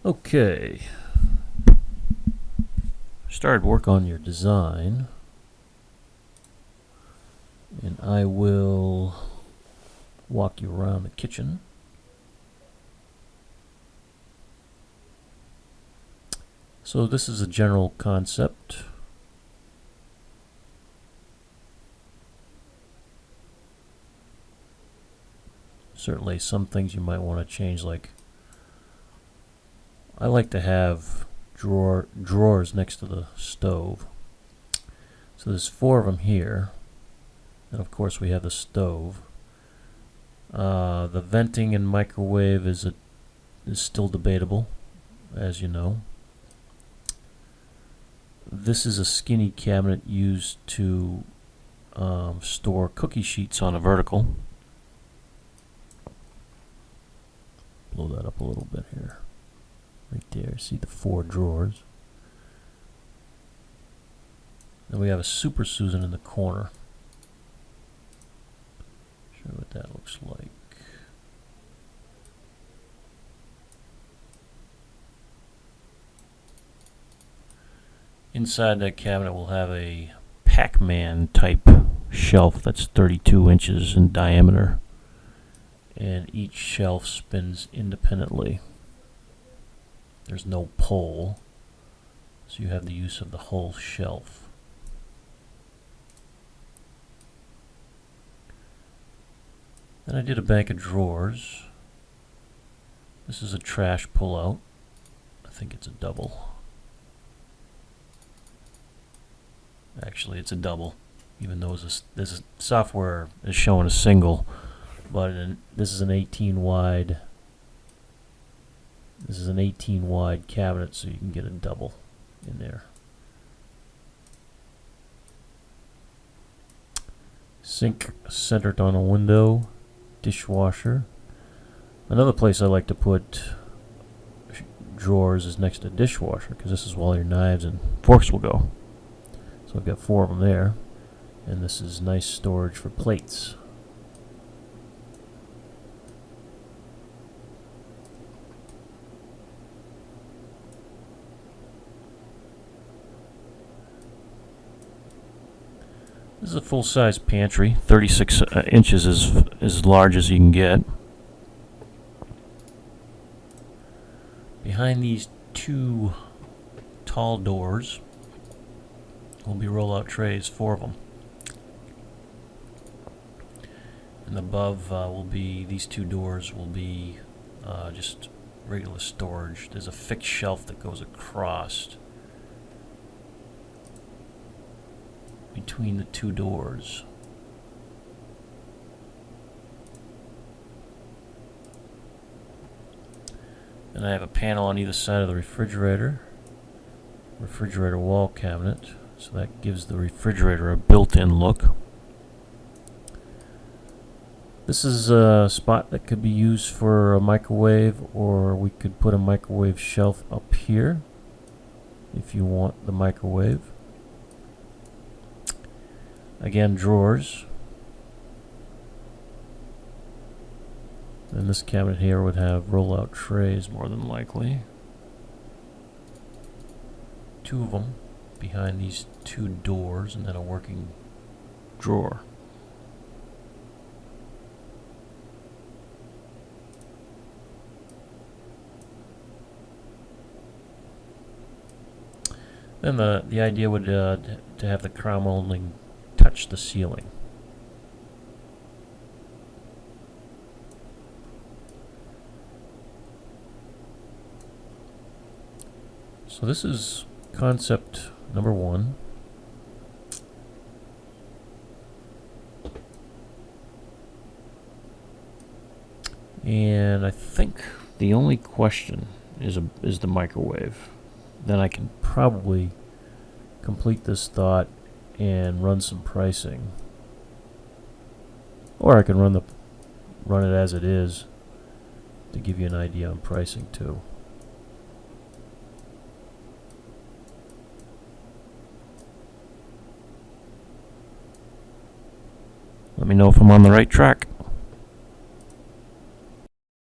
Okay. Started work on your design, and I will walk you around the kitchen. So this is a general concept. Certainly some things you might want to change, like I like to have drawers next to the stove. So there's 4 of them here, and of course we have the stove. The venting and microwave is still debatable, as you know. This is a skinny cabinet used to store cookie sheets on a vertical. Blow that up a little bit here. Right there, see the 4 drawers. Then we have a Super Susan in the corner. Show you what that looks like. Inside that cabinet we'll have a Pac-Man type shelf that's 32 inches in diameter, and each shelf spins independently. There's no pole, so you have the use of the whole shelf. Then I did a bank of drawers. This is a trash pull-out. I think it's a double. Actually, it's a double, even though this software is showing a single, but this is an 18 wide. This is an 18 wide cabinet, so you can get a double in there. Sink centered on a window. Dishwasher. Another place I like to put drawers is next to a dishwasher, because this is where all your knives and forks will go. So I've got 4 of them there, and this is nice storage for plates. This is a full-size pantry. 36 inches is as large as you can get. Behind these 2 tall doors will be roll-out trays, 4 of them. And above will be, these 2 doors will be just regular storage. There's a fixed shelf that goes across between the 2 doors. And I have a panel on either side of the refrigerator wall cabinet, so that gives the refrigerator a built-in look. This is a spot that could be used for a microwave, or we could put a microwave shelf up here if you want the microwave. Again, drawers. And this cabinet here would have roll-out trays, more than likely. 2 of them behind these 2 doors, and then a working drawer. Then the idea would to have the crown molding touch the ceiling. So this is concept number 1. And I think the only question is the microwave. Then I can probably complete this thought and run some pricing, or I can run it as it is to give you an idea on pricing too. Let me know if I'm on the right track.